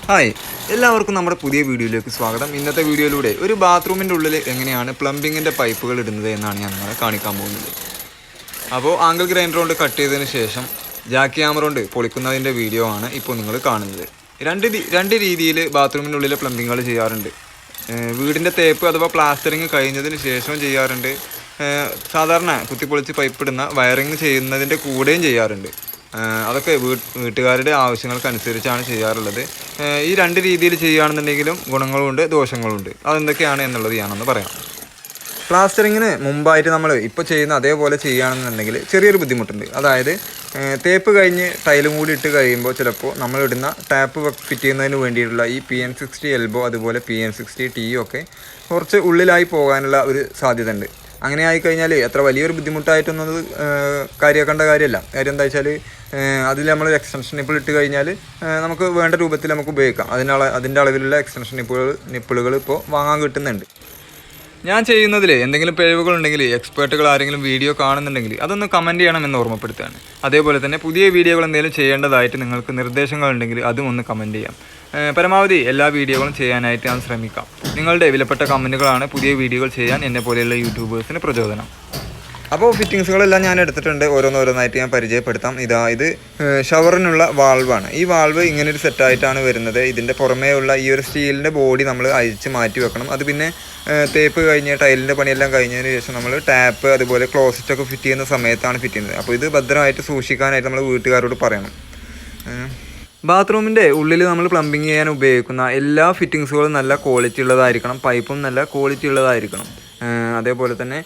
Hi, എല്ലാവർക്കും നമ്മുടെ പുതിയ വീഡിയോയിലേക്ക് സ്വാഗതം. ഇന്നത്തെ വീഡിയോയിലൂടെ ഒരു ബാത്റൂമിൻ്റെ ഉള്ളിൽ എങ്ങനെയാണ് പ്ലംബിങ്ങിൻ്റെ പൈപ്പുകൾ ഇടുന്നത് എന്നാണ് ഞാൻ നിങ്ങളെ കാണിക്കാൻ പോകുന്നത്. അപ്പോൾ ആംഗിൾ ഗ്രൈൻഡർ കൊണ്ട് കട്ട് ചെയ്തതിന് ശേഷം ജാക്കി ഹാമർ കൊണ്ട് പൊളിക്കുന്നതിൻ്റെ വീഡിയോ ആണ് ഇപ്പോൾ നിങ്ങൾ കാണുന്നത്. രണ്ട് രീതിയിൽ ബാത്റൂമിൻ്റെ ഉള്ളിലെ പ്ലംബിങ്ങുകൾ ചെയ്യാറുണ്ട്. വീടിൻ്റെ തേപ്പ് അഥവാ പ്ലാസ്റ്ററിങ് കഴിഞ്ഞതിന് ശേഷവും ചെയ്യാറുണ്ട്. സാധാരണ കുത്തിപ്പൊളിച്ച് പൈപ്പ് ഇടുന്ന വയറിങ് ചെയ്യുന്നതിൻ്റെ കൂടെയും ചെയ്യാറുണ്ട്. അതൊക്കെ വീട്ടുകാരുടെ ആവശ്യങ്ങൾക്കനുസരിച്ചാണ് ചെയ്യാറുള്ളത്. ഈ രണ്ട് രീതിയിൽ ചെയ്യുകയാണെന്നുണ്ടെങ്കിലും ഗുണങ്ങളുമുണ്ട് ദോഷങ്ങളുമുണ്ട്. അതെന്തൊക്കെയാണ് എന്നുള്ളത് ഞാനൊന്ന് പറയാം. പ്ലാസ്റ്ററിങ്ങിന് മുമ്പായിട്ട് നമ്മൾ ഇപ്പോൾ ചെയ്യുന്ന അതേപോലെ ചെയ്യുകയാണെന്നുണ്ടെങ്കിൽ ചെറിയൊരു ബുദ്ധിമുട്ടുണ്ട്. അതായത് തേപ്പ് കഴിഞ്ഞ് ടൈലും കൂടി ഇട്ട് കഴിയുമ്പോൾ ചിലപ്പോൾ നമ്മളിടുന്ന ടാപ്പ് ഫിറ്റ് ചെയ്യുന്നതിന് വേണ്ടിയിട്ടുള്ള ഈ PN60 എൽബോ അതുപോലെ PN60 T ഒക്കെ കുറച്ച് ഉള്ളിലായി പോകാനുള്ള ഒരു സാധ്യത ഉണ്ട്. അങ്ങനെ ആയിക്കഴിഞ്ഞാൽ അത്ര വലിയൊരു ബുദ്ധിമുട്ടായിട്ടൊന്നും കാര്യമാക്കേണ്ട കാര്യമല്ല. കാര്യം എന്താ വെച്ചാൽ അതിൽ നമ്മൾ എക്സ്റ്റൻഷൻ നിപ്പിൾ ഇട്ട് കഴിഞ്ഞാൽ നമുക്ക് വേണ്ട രൂപത്തിൽ നമുക്ക് ഉപയോഗിക്കാം. അതിൻ്റെ അളവിലുള്ള എക്സ്റ്റൻഷൻ നിപ്പിളുകൾ ഇപ്പോൾ വാങ്ങാൻ കിട്ടുന്നുണ്ട്. ഞാൻ ചെയ്യുന്നതിൽ എന്തെങ്കിലും പിഴവുകളുണ്ടെങ്കിൽ എക്സ്പേർട്ടുകൾ ആരെങ്കിലും വീഡിയോ കാണുന്നുണ്ടെങ്കിൽ അതൊന്ന് കമൻറ്റ് ചെയ്യണമെന്ന് ഓർമ്മപ്പെടുത്തുകയാണ്. അതേപോലെ തന്നെ പുതിയ വീഡിയോകൾ എന്തെങ്കിലും ചെയ്യേണ്ടതായിട്ട് നിങ്ങൾക്ക് നിർദ്ദേശങ്ങളുണ്ടെങ്കിൽ അതും ഒന്ന് കമൻറ്റ് ചെയ്യാം. പരമാവധി എല്ലാ വീഡിയോകളും ചെയ്യാനായിട്ട് ഞാൻ ശ്രമിക്കാം. നിങ്ങളുടെ വിലപ്പെട്ട കമൻറ്റുകളാണ് പുതിയ വീഡിയോകൾ ചെയ്യാൻ എന്നെ പോലെയുള്ള യൂട്യൂബേഴ്സിന് പ്രചോദനം. അപ്പോൾ ഫിറ്റിങ്സുകളെല്ലാം ഞാൻ എടുത്തിട്ടുണ്ട്. ഓരോന്നായിട്ട് ഞാൻ പരിചയപ്പെടുത്താം. ഇത് ഷവറിനുള്ള വാൾവാണ്. ഈ വാൾവ് ഇങ്ങനൊരു സെറ്റായിട്ടാണ് വരുന്നത്. ഇതിൻ്റെ പുറമേ ഉള്ള ഈ ഒരു സ്റ്റീലിൻ്റെ ബോഡി നമ്മൾ അഴിച്ച് മാറ്റി വെക്കണം. അത് പിന്നെ തേപ്പ് കഴിഞ്ഞ് ടൈലിൻ്റെ പണിയെല്ലാം കഴിഞ്ഞതിന് ശേഷം നമ്മൾ ടാപ്പ് അതുപോലെ ക്ലോസറ്റൊക്കെ ഫിറ്റ് ചെയ്യുന്ന സമയത്താണ് ഫിറ്റ് ചെയ്യുന്നത്. അപ്പോൾ ഇത് ഭദ്രമായിട്ട് സൂക്ഷിക്കാനായിട്ട് നമ്മൾ വീട്ടുകാരോട് പറയണം. ബാത്റൂമിൻ്റെ ഉള്ളിൽ നമ്മൾ പ്ലംബിങ് ചെയ്യാൻ ഉപയോഗിക്കുന്ന എല്ലാ ഫിറ്റിങ്സുകളും നല്ല ക്വാളിറ്റി ഉള്ളതായിരിക്കണം. പൈപ്പും നല്ല ക്വാളിറ്റി ഉള്ളതായിരിക്കണം. അതേപോലെ തന്നെ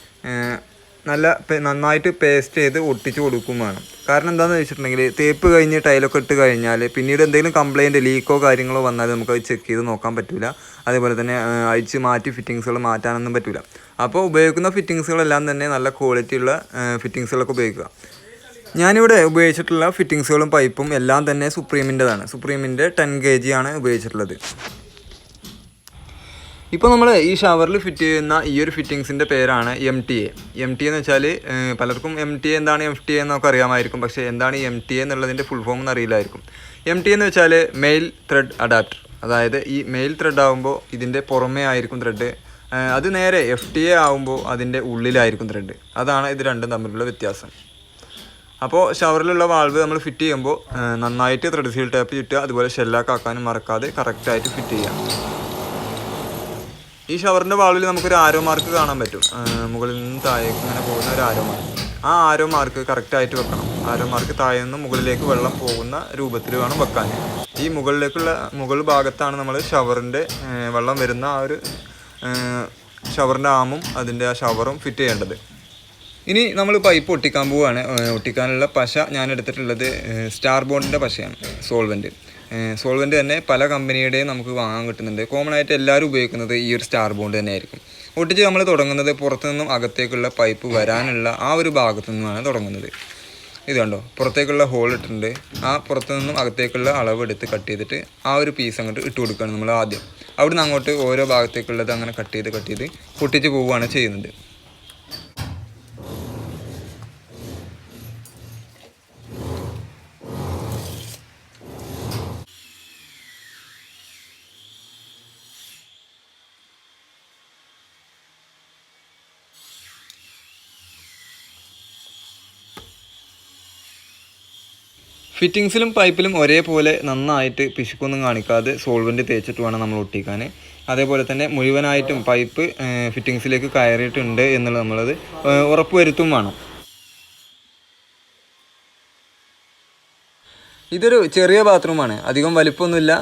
നന്നായിട്ട് പേസ്റ്റ് ചെയ്ത് ഒട്ടിച്ച് കൊടുക്കും വേണം. കാരണം എന്താണെന്ന് വെച്ചിട്ടുണ്ടെങ്കിൽ തേപ്പ് കഴിഞ്ഞ് ടൈലൊക്കെ ഇട്ട് കഴിഞ്ഞാൽ പിന്നീട് എന്തെങ്കിലും കംപ്ലയിൻറ്റ് ലീക്കോ കാര്യങ്ങളോ വന്നാൽ നമുക്കത് ചെക്ക് ചെയ്ത് നോക്കാൻ പറ്റില്ല. അതേപോലെ തന്നെ അഴിച്ച് മാറ്റി ഫിറ്റിങ്സുകൾ മാറ്റാനൊന്നും പറ്റില്ല. അപ്പോൾ ഉപയോഗിക്കുന്ന ഫിറ്റിങ്സുകളെല്ലാം തന്നെ നല്ല ക്വാളിറ്റിയുള്ള ഫിറ്റിങ്സുകളൊക്കെ ഉപയോഗിക്കുക. ഞാനിവിടെ ഉപയോഗിച്ചിട്ടുള്ള ഫിറ്റിങ്സുകളും പൈപ്പും എല്ലാം തന്നെ സുപ്രീമിൻ്റെതാണ്. സുപ്രീമിൻ്റെ 10 kg ആണ് ഉപയോഗിച്ചിട്ടുള്ളത്. ഇപ്പോൾ നമ്മൾ ഈ ഷവറിൽ ഫിറ്റ് ചെയ്യുന്ന ഈ ഒരു ഫിറ്റിങ്സിൻ്റെ പേരാണ് MTA. MTA എന്ന് വെച്ചാൽ പലർക്കും MTA എന്താണ് FTA എന്നൊക്കെ അറിയാമായിരിക്കും. പക്ഷേ എന്താണ് ഈ MTA എന്നുള്ളതിൻ്റെ ഫുൾ ഫോം എന്ന് അറിയില്ലായിരിക്കും. MTA എന്ന് വെച്ചാൽ മെയിൽ ത്രെഡ് അഡാപ്റ്റർ. അതായത് ഈ മെയിൽ ത്രെഡ് ആകുമ്പോൾ ഇതിൻ്റെ പുറമേ ആയിരിക്കും ത്രെഡ്. അത് നേരെ FTA ആകുമ്പോൾ അതിൻ്റെ ഉള്ളിലായിരിക്കും ത്രെഡ്. അതാണ് ഇത് രണ്ടും തമ്മിലുള്ള വ്യത്യാസം. അപ്പോൾ ഷവറിലുള്ള വാൾവ് നമ്മൾ ഫിറ്റ് ചെയ്യുമ്പോൾ നന്നായിട്ട് ത്രെഡ് സീൽ ടാപ്പ് ചുറ്റുക. അതുപോലെ ഷെല്ലാക്കാക്കാനും മറക്കാതെ കറക്റ്റായിട്ട് ഫിറ്റ് ചെയ്യാം. ഈ ഷവറിൻ്റെ വാൾവിൽ നമുക്കൊരു ആരോ മാർക്ക് കാണാൻ പറ്റും. മുകളിൽ നിന്ന് താഴേക്ക് ഇങ്ങനെ പോകുന്ന ഒരു ആരോ മാർക്ക്. ആ ആരോ മാർക്ക് കറക്റ്റായിട്ട് വെക്കണം. ആരോ മാർക്ക് താഴെ നിന്ന് മുകളിലേക്ക് വെള്ളം പോകുന്ന രൂപത്തിൽ വേണം വെക്കാൻ. ഈ മുകൾ ഭാഗത്താണ് നമ്മൾ ഷവറിൻ്റെ വെള്ളം വരുന്ന ആ ഒരു ഷവറിൻ്റെ ആമും അതിൻ്റെ ആ ഷവറും ഫിറ്റ് ചെയ്യേണ്ടത്. ഇനി നമ്മൾ പൈപ്പ് ഒട്ടിക്കാൻ പോവുകയാണ്. ഒട്ടിക്കാനുള്ള പശ ഞാൻ എടുത്തിട്ടുള്ളത് സ്റ്റാർ ബോണ്ടിൻ്റെ പശയാണ്. സോൾവെൻ്റ് തന്നെ പല കമ്പനിയുടെയും നമുക്ക് വാങ്ങാൻ കിട്ടുന്നുണ്ട്. കോമൺ ആയിട്ട് എല്ലാവരും ഉപയോഗിക്കുന്നത് ഈ ഒരു സ്റ്റാർ ബോണ്ട് തന്നെ ആയിരിക്കും. ഒട്ടിച്ച് നമ്മൾ തുടങ്ങുന്നത് പുറത്തു നിന്നും അകത്തേക്കുള്ള പൈപ്പ് വരാനുള്ള ആ ഒരു ഭാഗത്തു നിന്നുമാണ് തുടങ്ങുന്നത്. ഇത് കണ്ടോ, പുറത്തേക്കുള്ള ഹോൾ ഇട്ടിട്ടുണ്ട്. ആ പുറത്തു നിന്നും അകത്തേക്കുള്ള അളവ് എടുത്ത് കട്ട് ചെയ്തിട്ട് ആ ഒരു പീസ് അങ്ങോട്ട് ഇട്ട് കൊടുക്കുകയാണ് നമ്മൾ ആദ്യം. അവിടുന്ന് അങ്ങോട്ട് ഓരോ ഭാഗത്തേക്കുള്ളത് അങ്ങനെ കട്ട് ചെയ്ത് പൊട്ടിച്ച് പോവുകയാണ് ചെയ്യുന്നത്. ഫിറ്റിങ്സിലും പൈപ്പിലും ഒരേപോലെ നന്നായിട്ട് പിശുക്കൊന്നും കാണിക്കാതെ സോൾവെൻറ്റ് തേച്ചിട്ട് വേണം നമ്മൾ ഒട്ടിക്കാൻ. അതേപോലെ തന്നെ മുഴുവനായിട്ടും പൈപ്പ് ഫിറ്റിങ്സിലേക്ക് കയറിയിട്ടുണ്ട് എന്നുള്ളത് നമ്മളത് ഉറപ്പ് വരുത്തും വേണം. ഇതൊരു ചെറിയ ബാത്റൂമാണ്. അധികം വലിപ്പമൊന്നുമില്ല.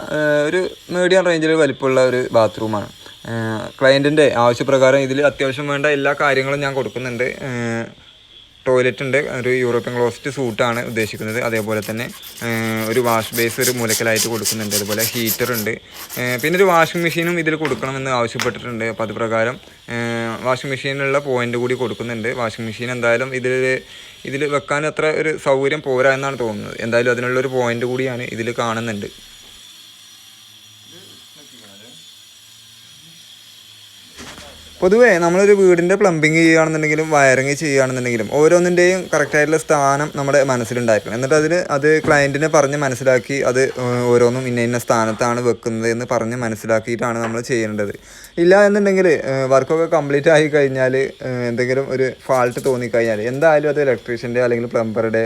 ഒരു മീഡിയം റേഞ്ചിൽ വലിപ്പമുള്ള ഒരു ബാത്റൂമാണ്. ക്ലയൻറ്റിൻ്റെ ആവശ്യപ്രകാരം ഇതിൽ അത്യാവശ്യം വേണ്ട എല്ലാ കാര്യങ്ങളും ഞാൻ കൊടുക്കുന്നുണ്ട്. ടോയ്ലറ്റ് ഉണ്ട്. ഒരു യൂറോപ്യൻ ക്ലോസറ്റ് സൂട്ടാണ് ഉദ്ദേശിക്കുന്നത്. അതേപോലെ തന്നെ ഒരു വാഷ് ബേസ് ഒരു മൂലക്കലായിട്ട് കൊടുക്കുന്നുണ്ട്. അതുപോലെ ഹീറ്റർ ഉണ്ട്. പിന്നെ ഒരു വാഷിംഗ് മെഷീനും ഇതിൽ കൊടുക്കണമെന്ന് ആവശ്യപ്പെട്ടിട്ടുണ്ട്. അപ്പോൾ അത് പ്രകാരം വാഷിംഗ് മെഷീനിലുള്ള പോയിൻ്റ് കൂടി കൊടുക്കുന്നുണ്ട്. വാഷിംഗ് മെഷീൻ എന്തായാലും ഇതിൽ വെക്കാൻ അത്ര ഒരു സൗകര്യം പോരാ എന്നാണ് തോന്നുന്നത്. എന്തായാലും അതിനുള്ളൊരു പോയിൻ്റ് കൂടിയാണ് ഇതിൽ കാണുന്നുണ്ട്. പൊതുവേ നമ്മളൊരു വീടിൻ്റെ പ്ലംബിങ് ചെയ്യുകയാണെന്നുണ്ടെങ്കിലും വയറിങ് ചെയ്യുകയാണെന്നുണ്ടെങ്കിലും ഓരോന്നിൻ്റെയും കറക്റ്റായിട്ടുള്ള സ്ഥാനം നമ്മുടെ മനസ്സിലുണ്ടായിരിക്കണം. എന്നിട്ട് അത് ക്ലയൻറ്റിനെ പറഞ്ഞ് മനസ്സിലാക്കി അത് ഓരോന്നും ഇന്ന സ്ഥാനത്താണ് വെക്കുന്നത് എന്ന് പറഞ്ഞ് മനസ്സിലാക്കിയിട്ടാണ് നമ്മൾ ചെയ്യേണ്ടത്. ഇല്ല എന്നുണ്ടെങ്കിൽ വർക്കൊക്കെ കംപ്ലീറ്റ് ആയി കഴിഞ്ഞാൽ എന്തെങ്കിലും ഒരു ഫാൾട്ട് തോന്നിക്കഴിഞ്ഞാൽ എന്തായാലും അത് ഇലക്ട്രീഷ്യൻ്റെ അല്ലെങ്കിൽ പ്ലംബറുടെ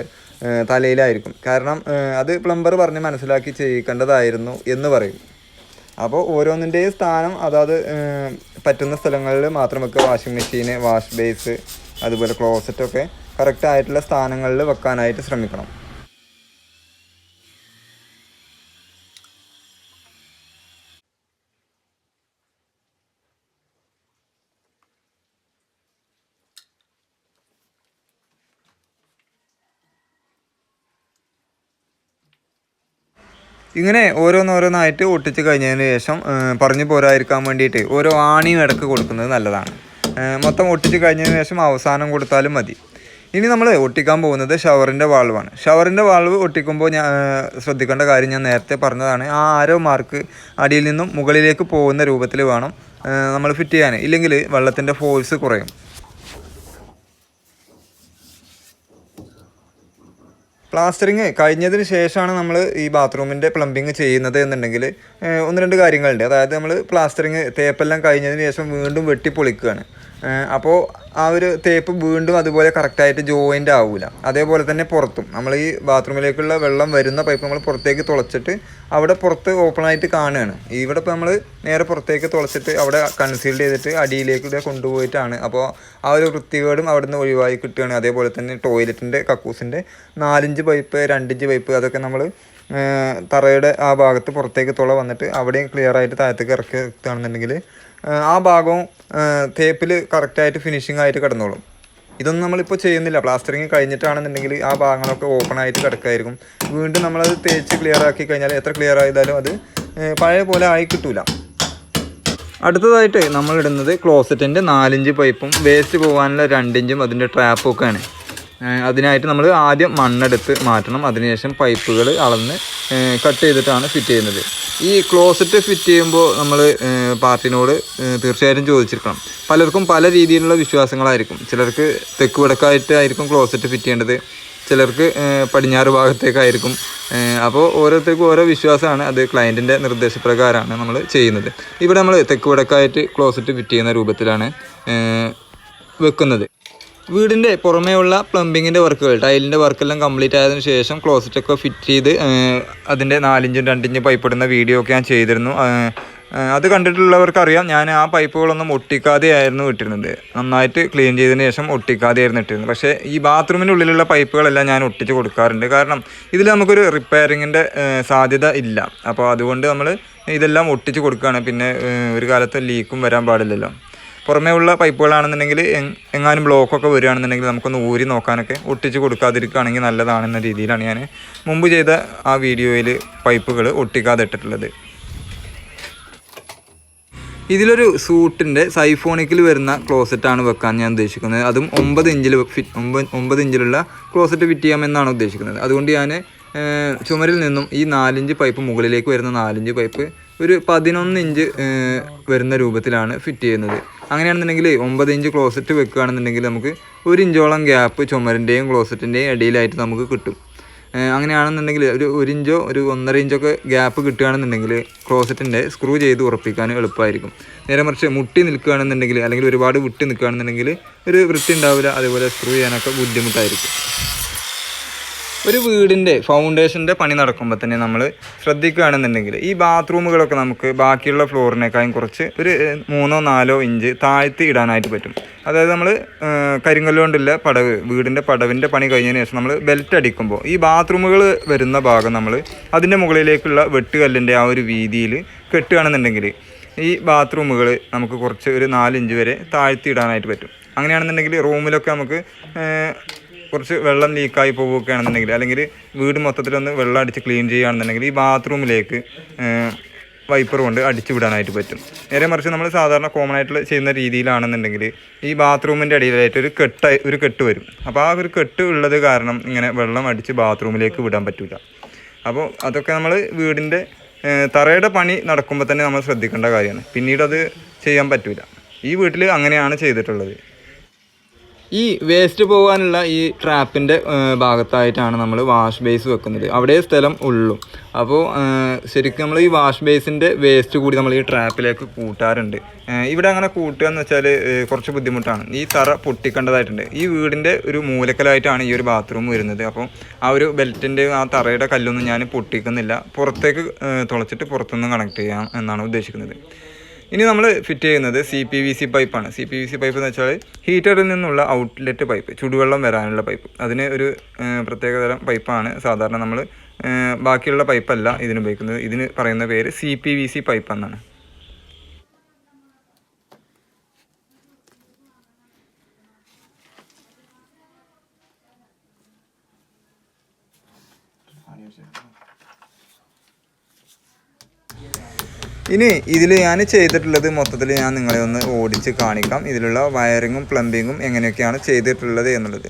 തലയിലായിരിക്കും. കാരണം അത് പ്ലംബർ പറഞ്ഞ് മനസ്സിലാക്കി ചെയ്യിക്കേണ്ടതായിരുന്നു എന്ന് പറയും. അപ്പോൾ ഓരോന്നിൻ്റെയും സ്ഥാനം അതാത് പറ്റുന്ന സ്ഥലങ്ങളിൽ മാത്രം വെക്കുക. വാഷിംഗ് മെഷീന്, വാഷ് ബേസ്, അതുപോലെ ക്ലോസറ്റൊക്കെ കറക്റ്റായിട്ടുള്ള സ്ഥാനങ്ങളിൽ വെക്കാനായിട്ട് ശ്രമിക്കണം. ഇങ്ങനെ ഓരോന്നോരോന്നായിട്ട് ഒട്ടിച്ച് കഴിഞ്ഞതിന് ശേഷം പറഞ്ഞു പോരാതിരിക്കാൻ വേണ്ടിയിട്ട് ഓരോ ആണിയും ഇടയ്ക്ക് കൊടുക്കുന്നത് നല്ലതാണ്. മൊത്തം ഒട്ടിച്ച് കഴിഞ്ഞതിന് ശേഷം അവസാനം കൊടുത്താലും മതി. ഇനി നമ്മൾ ഒട്ടിക്കാൻ പോകുന്നത് ഷവറിൻ്റെ വാൾവാണ്. ഷവറിൻ്റെ വാൾവ് ഒട്ടിക്കുമ്പോൾ ശ്രദ്ധിക്കേണ്ട കാര്യം ഞാൻ നേരത്തെ പറഞ്ഞതാണ്. ആ ആരോ മാർക്ക് അടിയിൽ നിന്നും മുകളിലേക്ക് പോകുന്ന രൂപത്തിൽ വേണം നമ്മൾ ഫിറ്റ് ചെയ്യാൻ. ഇല്ലെങ്കിൽ വെള്ളത്തിൻ്റെ ഫോഴ്സ് കുറയും. പ്ലാസ്റ്ററിങ് കഴിഞ്ഞതിന് ശേഷമാണ് നമ്മൾ ഈ ബാത്റൂമിൻ്റെ പ്ലംബിങ് ചെയ്യുന്നത് എന്നുണ്ടെങ്കിൽ ഒന്ന് രണ്ട് കാര്യങ്ങളുണ്ട്. അതായത് നമ്മൾ പ്ലാസ്റ്ററിങ് തേപ്പെല്ലാം കഴിഞ്ഞതിന് ശേഷം വീണ്ടും വെട്ടിപ്പൊളിക്കുകയാണ്. അപ്പോൾ ആ ഒരു തേപ്പ് വീണ്ടും അതുപോലെ കറക്റ്റായിട്ട് ജോയിൻ്റ് ആവില്ല. അതേപോലെ തന്നെ പുറത്തും നമ്മൾ ഈ ബാത്റൂമിലേക്കുള്ള വെള്ളം വരുന്ന പൈപ്പ് നമ്മൾ പുറത്തേക്ക് തുളച്ചിട്ട് അവിടെ പുറത്ത് ഓപ്പണായിട്ട് കാണുകയാണ്. ഇവിടെ ഇപ്പോൾ നമ്മൾ നേരെ പുറത്തേക്ക് തുളച്ചിട്ട് അവിടെ കൺസീൽഡ് ചെയ്തിട്ട് അടിയിലേക്ക് കൊണ്ടുപോയിട്ടാണ്. അപ്പോൾ ആ ഒരു വൃത്തികേടും അവിടെ നിന്ന് ഒഴിവായി കിട്ടുകയാണ്. അതേപോലെ തന്നെ ടോയ്ലറ്റിൻ്റെ കക്കൂസിൻ്റെ 4 ഇഞ്ച് പൈപ്പ്, 2 ഇഞ്ച് പൈപ്പ് അതൊക്കെ നമ്മൾ തറയുടെ ആ ഭാഗത്ത് പുറത്തേക്ക് തുള വന്നിട്ട് അവിടെയും ക്ലിയറായിട്ട് താഴത്തേക്ക് ഇറക്കി വെക്കുകയാണെന്നുണ്ടെങ്കിൽ ആ ഭാഗവും തേപ്പിൽ കറക്റ്റായിട്ട് ഫിനിഷിംഗ് ആയിട്ട് കിടന്നോളും. ഇതൊന്നും നമ്മളിപ്പോൾ ചെയ്യുന്നില്ല. പ്ലാസ്റ്ററിങ് കഴിഞ്ഞിട്ടാണെന്നുണ്ടെങ്കിൽ ആ ഭാഗങ്ങളൊക്കെ ഓപ്പൺ ആയിട്ട് കിടക്കായിരിക്കും. വീണ്ടും നമ്മളത് തേച്ച് ക്ലിയർ ആക്കി കഴിഞ്ഞാൽ എത്ര ക്ലിയർ ആയതാലും അത് പഴയ പോലെ ആയി കിട്ടൂല. അടുത്തതായിട്ട് നമ്മൾ ഇടുന്നത് ക്ലോസറ്റിൻ്റെ 4 ഇഞ്ച് പൈപ്പും വേസ്റ്റ് പോകാനുള്ള 2 ഇഞ്ചും അതിൻ്റെ ട്രാപ്പും ഒക്കെയാണ്. അതിനായിട്ട് നമ്മൾ ആദ്യം മണ്ണെടുത്ത് മാറ്റണം. അതിനുശേഷം പൈപ്പുകൾ അളന്ന് കട്ട് ചെയ്തിട്ടാണ് ഫിറ്റ് ചെയ്യുന്നത്. ഈ ക്ലോസറ്റ് ഫിറ്റ് ചെയ്യുമ്പോൾ നമ്മൾ പാർട്ടിനോട് തീർച്ചയായിട്ടും ചോദിച്ചിരിക്കണം. പലർക്കും പല രീതിയിലുള്ള വിശ്വാസങ്ങളായിരിക്കും. ചിലർക്ക് തെക്ക് വടക്കായിട്ടായിരിക്കും ക്ലോസറ്റ് ഫിറ്റ് ചെയ്യേണ്ടത്, ചിലർക്ക് പടിഞ്ഞാറ് ഭാഗത്തേക്കായിരിക്കും. അപ്പോൾ ഓരോരുത്തർക്കും ഓരോ വിശ്വാസമാണ്. അത് ക്ലയൻറ്റിൻ്റെ നിർദ്ദേശപ്രകാരമാണ് നമ്മൾ ചെയ്യുന്നത്. ഇവിടെ നമ്മൾ തെക്ക് വടക്കായിട്ട് ക്ലോസറ്റ് ഫിറ്റ് ചെയ്യുന്ന രൂപത്തിലാണ് വെക്കുന്നത്. വീടിൻ്റെ പുറമേയുള്ള പ്ലംബിങ്ങിൻ്റെ വർക്കുകൾ, ടൈലിൻ്റെ വർക്കെല്ലാം കംപ്ലീറ്റ് ആയതിനു ശേഷം ക്ലോസറ്റൊക്കെ ഫിറ്റ് ചെയ്ത് അതിൻ്റെ 4 ഇഞ്ചും 2 ഇഞ്ചും പൈപ്പ് ഇടുന്ന വീഡിയോ ഒക്കെ ഞാൻ ചെയ്തിരുന്നു. അത് കണ്ടിട്ടുള്ളവർക്കറിയാം. ഞാൻ ആ പൈപ്പുകളൊന്നും ഒട്ടിക്കാതെയായിരുന്നു ഇട്ടിരുന്നത്. നന്നായിട്ട് ക്ലീൻ ചെയ്തതിന് ശേഷം ഒട്ടിക്കാതെയായിരുന്നു ഇട്ടിരുന്നത്. പക്ഷേ ഈ ബാത്റൂമിൻ്റെ ഉള്ളിലുള്ള പൈപ്പുകളെല്ലാം ഞാൻ ഒട്ടിച്ച് കൊടുക്കാറുണ്ട്. കാരണം ഇതിൽ നമുക്കൊരു റിപ്പയറിങ്ങിൻ്റെ സാധ്യത ഇല്ല. അപ്പോൾ അതുകൊണ്ട് നമ്മൾ ഇതെല്ലാം ഒട്ടിച്ച് കൊടുക്കുകയാണ്. പിന്നെ ഒരു കാലത്ത് ലീക്കും വരാൻ പാടില്ലല്ലോ. പുറമേ ഉള്ള പൈപ്പുകളാണെന്നുണ്ടെങ്കിൽ എങ്ങാനും ബ്ലോക്കൊക്കെ വരികയാണെന്നുണ്ടെങ്കിൽ നമുക്കൊന്ന് ഊരി നോക്കാനൊക്കെ ഒട്ടിച്ച് കൊടുക്കാതിരിക്കുകയാണെങ്കിൽ നല്ലതാണെന്ന രീതിയിലാണ് ഞാൻ മുമ്പ് ചെയ്ത ആ വീഡിയോയിൽ പൈപ്പുകൾ ഒട്ടിക്കാതെ ഇട്ടിട്ടുള്ളത്. ഇതിലൊരു സൂട്ടിൻ്റെ സൈഫോണിക്കിൽ വരുന്ന ക്ലോസറ്റാണ് വെക്കാൻ ഞാൻ ഉദ്ദേശിക്കുന്നത്. അതും 9 ഇഞ്ചിലുള്ള ക്ലോസറ്റ് ഫിറ്റ് ചെയ്യാമെന്നാണ് ഉദ്ദേശിക്കുന്നത്. അതുകൊണ്ട് ഞാൻ ചുമരിൽ നിന്നും ഈ 4 ഇഞ്ച് പൈപ്പ് മുകളിലേക്ക് വരുന്ന 4 ഇഞ്ച് പൈപ്പ് ഒരു 11 ഇഞ്ച് വരുന്ന രൂപത്തിലാണ് ഫിറ്റ് ചെയ്യുന്നത്. അങ്ങനെയാണെന്നുണ്ടെങ്കിൽ 9 ഇഞ്ച് ക്ലോസറ്റ് വെക്കുകയാണെന്നുണ്ടെങ്കിൽ നമുക്ക് 1 ഇഞ്ചോളം ഗ്യാപ്പ് ചുമരിൻ്റെയും ക്ലോസറ്റിൻ്റെയും ഇടയിലായിട്ട് നമുക്ക് കിട്ടും. അങ്ങനെയാണെന്നുണ്ടെങ്കിൽ ഒരു 1 ഇഞ്ചോ ഒരു 1.5 ഇഞ്ചൊക്കെ ഗ്യാപ്പ് കിട്ടുകയാണെന്നുണ്ടെങ്കിൽ ക്ലോസറ്റിൻ്റെ സ്ക്രൂ ചെയ്ത് ഉറപ്പിക്കാൻ എളുപ്പമായിരിക്കും. നേരെ മറിച്ച് മുട്ടി നിൽക്കുകയാണെന്നുണ്ടെങ്കിൽ അല്ലെങ്കിൽ ഒരുപാട് വിട്ട് നിൽക്കുകയാണെന്നുണ്ടെങ്കിൽ ഒരു വൃത്തി ഉണ്ടാവില്ല. അതേപോലെ സ്ക്രൂ ചെയ്യാനൊക്കെ ബുദ്ധിമുട്ടായിരിക്കും. ഒരു വീടിൻ്റെ ഫൗണ്ടേഷൻ്റെ പണി നടക്കുമ്പോൾ തന്നെ നമ്മൾ ശ്രദ്ധിക്കുകയാണെന്നുണ്ടെങ്കിൽ ഈ ബാത്റൂമുകളൊക്കെ നമുക്ക് ബാക്കിയുള്ള ഫ്ലോറിനേക്കാളും കുറച്ച് ഒരു 3-4 ഇഞ്ച് താഴ്ത്തി ഇടാനായിട്ട് പറ്റും. അതായത് നമ്മൾ കരിങ്കല്ലുകൊണ്ടുള്ള പടവ്, വീടിൻ്റെ പടവിൻ്റെ പണി കഴിഞ്ഞതിന് ശേഷം നമ്മൾ ബെൽറ്റ് അടിക്കുമ്പോൾ ഈ ബാത്റൂമുകൾ വരുന്ന ഭാഗം നമ്മൾ അതിൻ്റെ മുകളിലേക്കുള്ള വെട്ടുകല്ലിൻ്റെ ആ ഒരു വീതിയിൽ കെട്ടുകയാണെന്നുണ്ടെങ്കിൽ ഈ ബാത്റൂമുകൾ നമുക്ക് കുറച്ച് ഒരു 4 ഇഞ്ച് വരെ താഴ്ത്തി ഇടാനായിട്ട് പറ്റും. അങ്ങനെയാണെന്നുണ്ടെങ്കിൽ റൂമിലൊക്കെ നമുക്ക് കുറച്ച് വെള്ളം ലീക്കായി പോവുകയാണെന്നുണ്ടെങ്കിൽ അല്ലെങ്കിൽ വീട് മൊത്തത്തിലൊന്ന് വെള്ളം അടിച്ച് ക്ലീൻ ചെയ്യുകയാണെന്നുണ്ടെങ്കിൽ ഈ ബാത്റൂമിലേക്ക് വൈപ്പർ കൊണ്ട് അടിച്ചു വിടാനായിട്ട് പറ്റും. നേരെ മറിച്ച് നമ്മൾ സാധാരണ കോമൺ ആയിട്ട് ചെയ്യുന്ന രീതിയിലാണെന്നുണ്ടെങ്കിൽ ഈ ബാത്റൂമിൻ്റെ അടിയിലായിട്ട് ഒരു കെട്ട് വരും. അപ്പോൾ ആ ഒരു കെട്ട് ഉള്ളത് കാരണം ഇങ്ങനെ വെള്ളം അടിച്ച് ബാത്റൂമിലേക്ക് വിടാൻ പറ്റില്ല. അപ്പോൾ അതൊക്കെ നമ്മൾ വീടിൻ്റെ തറയുടെ പണി നടക്കുമ്പോൾ തന്നെ നമ്മൾ ശ്രദ്ധിക്കേണ്ട കാര്യമാണ്. പിന്നീട് അത് ചെയ്യാൻ പറ്റില്ല. ഈ വീട്ടിൽ അങ്ങനെയാണ് ചെയ്തിട്ടുള്ളത്. ഈ വേസ്റ്റ് പോകാനുള്ള ഈ ട്രാപ്പിൻ്റെ ഭാഗത്തായിട്ടാണ് നമ്മൾ വാഷ് ബേസ് വെക്കുന്നത്. അവിടെ സ്ഥലം ഉള്ളൂ. അപ്പോൾ ശരിക്കും നമ്മൾ ഈ വാഷ് ബേസിൻ്റെ വേസ്റ്റ് കൂടി നമ്മൾ ഈ ട്രാപ്പിലേക്ക് കൂട്ടാറുണ്ട്. ഇവിടെ അങ്ങനെ കൂട്ടുക എന്ന് വെച്ചാൽ കുറച്ച് ബുദ്ധിമുട്ടാണ്. ഈ തറ പൊട്ടിക്കേണ്ടതായിട്ടുണ്ട്. ഈ വീടിൻ്റെ ഒരു മൂലക്കലായിട്ടാണ് ഈ ഒരു ബാത്റൂം വരുന്നത്. അപ്പോൾ ആ ഒരു ബെൽറ്റിൻ്റെ ആ തറയുടെ കല്ലൊന്നും ഞാൻ പൊട്ടിക്കുന്നില്ല. പുറത്തേക്ക് തുളച്ചിട്ട് പുറത്തുനിന്ന് കണക്ട് ചെയ്യാം എന്നാണ് ഉദ്ദേശിക്കുന്നത്. ഇനി നമ്മൾ ഫിറ്റ് ചെയ്യുന്നത് CPVC പൈപ്പാണ്. CPVC പൈപ്പ് എന്ന് വെച്ചാൽ ഹീറ്ററിൽ നിന്നുള്ള ഔട്ട്ലെറ്റ് പൈപ്പ്, ചുടുവെള്ളം വരാനുള്ള പൈപ്പ്. അതിന് ഒരു പ്രത്യേകതരം പൈപ്പാണ്. സാധാരണ നമ്മൾ ബാക്കിയുള്ള പൈപ്പല്ല ഇതിന് ഉപയോഗിക്കുന്നത്. ഇതിന് പറയുന്ന പേര് CPVC പൈപ്പ് എന്നാണ്. ഇനി ഇതിൽ ഞാൻ ചെയ്തിട്ടുള്ളത് മൊത്തത്തിൽ ഞാൻ നിങ്ങളെ ഒന്ന് ഓടിച്ച് കാണിക്കാം. ഇതിലുള്ള വയറിങ്ങും പ്ലംബിങ്ങും എങ്ങനെയൊക്കെയാണ് ചെയ്തിട്ടുള്ളത് എന്നുള്ളത്.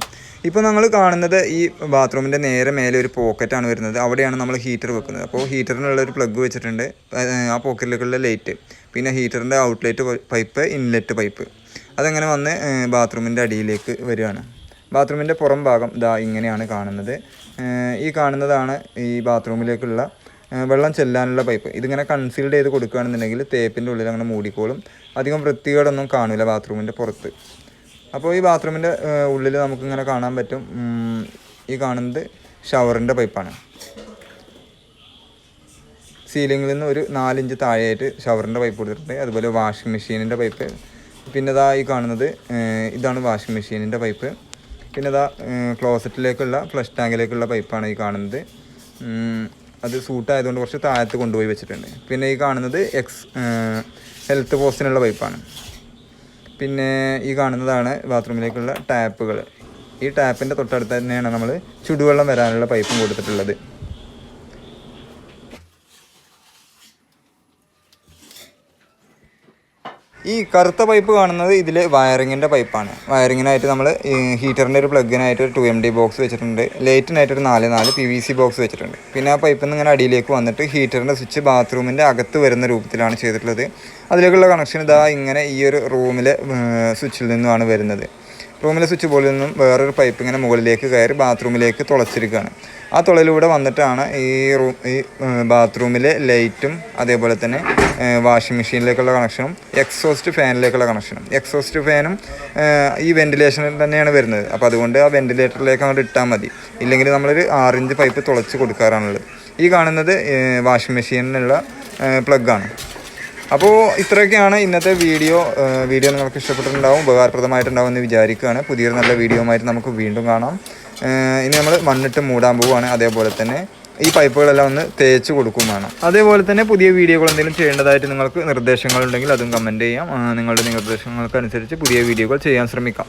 ഇപ്പോൾ നമ്മൾ കാണുന്നത് ഈ ബാത്റൂമിൻ്റെ നേരെ മേലെ ഒരു പോക്കറ്റാണ് വരുന്നത്. അവിടെയാണ് നമ്മൾ ഹീറ്റർ വെക്കുന്നത്. അപ്പോൾ ഹീറ്ററിനുള്ള ഒരു പ്ലഗ് വെച്ചിട്ടുണ്ട്. ആ പോക്കറ്റിലേക്കുള്ള ലൈറ്റ്, പിന്നെ ഹീറ്ററിൻ്റെ ഔട്ട്ലെറ്റ് പൈപ്പ്, ഇൻലെറ്റ് പൈപ്പ്, അതങ്ങനെ വന്ന് ബാത്റൂമിൻ്റെ അടിയിലേക്ക് വരികയാണ്. ബാത്റൂമിൻ്റെ പുറം ഭാഗം ഇതാ ഇങ്ങനെയാണ് കാണുന്നത്. ഈ കാണുന്നതാണ് ഈ ബാത്റൂമിലേക്കുള്ള വെള്ളം ചെല്ലാനുള്ള പൈപ്പ്. ഇതിങ്ങനെ കൺസീൽഡ് ചെയ്ത് കൊടുക്കുകയാണെന്നുണ്ടെങ്കിൽ തേപ്പിൻ്റെ ഉള്ളിൽ അങ്ങനെ മൂടിക്കോളും. അധികം വൃത്തികേടൊന്നും കാണില്ല ബാത്റൂമിൻ്റെ പുറത്ത്. അപ്പോൾ ഈ ബാത്റൂമിൻ്റെ ഉള്ളിൽ നമുക്കിങ്ങനെ കാണാൻ പറ്റും. ഈ കാണുന്നത് ഷവറിൻ്റെ പൈപ്പാണ്. സീലിങ്ങിൽ നിന്ന് ഒരു 4 ഇഞ്ച് താഴെയായിട്ട് ഷവറിൻ്റെ പൈപ്പ് കൊടുത്തിട്ടുണ്ട്. അതുപോലെ വാഷിംഗ് മെഷീനിൻ്റെ പൈപ്പ്. പിന്നെ ഇതാ ഈ കാണുന്നത് ഇതാണ് വാഷിംഗ് മെഷീനിൻ്റെ പൈപ്പ്. പിന്നെ ഇതാ ക്ലോസറ്റിലേക്കുള്ള ഫ്ലഷ് ടാങ്കിലേക്കുള്ള പൈപ്പാണ് ഈ കാണുന്നത്. അത് സൂട്ടായതുകൊണ്ട് കുറച്ച് താഴത്ത് കൊണ്ടുപോയി വെച്ചിട്ടുണ്ട്. പിന്നെ ഈ കാണുന്നത് ഹെൽത്ത് പോസ്റ്റിനുള്ള പൈപ്പാണ്. പിന്നെ ഈ കാണുന്നതാണ് ബാത്റൂമിലേക്കുള്ള ടാപ്പുകൾ. ഈ ടാപ്പിൻ്റെ തൊട്ടടുത്ത് തന്നെയാണ് നമ്മൾ ചുടുവെള്ളം വരാനുള്ള പൈപ്പും കൊടുത്തിട്ടുള്ളത്. ഈ കറുത്ത പൈപ്പ് കാണുന്നത് ഇതിൽ വയറിങ്ങിൻ്റെ പൈപ്പാണ്. വയറിങ്ങിനായിട്ട് നമ്മൾ ഹീറ്ററിൻ്റെ ഒരു പ്ലഗിനായിട്ട് ഒരു 2MD ബോക്സ് വെച്ചിട്ടുണ്ട്. ലൈറ്റിനായിട്ടൊരു 4 PVC ബോക്സ് വെച്ചിട്ടുണ്ട്. പിന്നെ ആ പൈപ്പിൽ നിന്ന് ഇങ്ങനെ അടിയിലേക്ക് വന്നിട്ട് ഹീറ്ററിൻ്റെ സ്വിച്ച് ബാത്റൂമിൻ്റെ അകത്ത് വരുന്ന രൂപത്തിലാണ് ചെയ്തിട്ടുള്ളത്. അതിലേക്കുള്ള കണക്ഷൻ ഇതാ ഇങ്ങനെ ഈ ഒരു റൂമിലെ സ്വിച്ചിൽ നിന്നുമാണ് വരുന്നത്. റൂമിലെ സ്വിച്ച് ബോർഡിൽ നിന്നും വേറൊരു പൈപ്പ് ഇങ്ങനെ മുകളിലേക്ക് കയറി ബാത്റൂമിലേക്ക് തുളച്ചിരിക്കുകയാണ്. ആ തുളയിലൂടെ വന്നിട്ടാണ് ഈ ബാത്റൂമിലെ ലൈറ്റും അതേപോലെ തന്നെ വാഷിംഗ് മെഷീനിലേക്കുള്ള കണക്ഷനും എക്സോസ്റ്റ് ഫാനിലേക്കുള്ള കണക്ഷനും. എക്സോസ്റ്റ് ഫാനും ഈ വെൻറ്റിലേഷനിൽ തന്നെയാണ് വരുന്നത്. അപ്പോൾ അതുകൊണ്ട് ആ വെൻറ്റിലേറ്ററിലേക്ക് അങ്ങോട്ട് ഇട്ടാൽ മതി. ഇല്ലെങ്കിൽ നമ്മളൊരു 6 ഇഞ്ച് പൈപ്പ് തുളച്ച് കൊടുക്കാറാണുള്ളത്. ഈ കാണുന്നത് വാഷിംഗ് മെഷീനിനുള്ള പ്ലഗാണ്. അപ്പോൾ ഇത്രയൊക്കെയാണ് ഇന്നത്തെ വീഡിയോ നിങ്ങൾക്ക് ഇഷ്ടപ്പെട്ടിട്ടുണ്ടാവും, ഉപകാരപ്രദമായിട്ടുണ്ടാവും എന്ന് വിചാരിക്കുകയാണ്. പുതിയൊരു നല്ല വീഡിയോയുമായിട്ട് നമുക്ക് വീണ്ടും കാണാം. ഇനി നമ്മൾ മണ്ണിട്ട് മൂടാൻ പോവുകയാണ്. അതേപോലെ തന്നെ ഈ പൈപ്പുകളെല്ലാം ഒന്ന് തേച്ച് കൊടുക്കും വേണം. അതേപോലെ തന്നെ പുതിയ വീഡിയോകൾ എന്തെങ്കിലും ചെയ്യേണ്ടതായിട്ട് നിങ്ങൾക്ക് നിർദ്ദേശങ്ങളുണ്ടെങ്കിൽ അതും കമൻറ്റ് ചെയ്യാം. നിങ്ങളുടെ നിർദ്ദേശങ്ങൾക്കനുസരിച്ച് പുതിയ വീഡിയോകൾ ചെയ്യാൻ ശ്രമിക്കാം.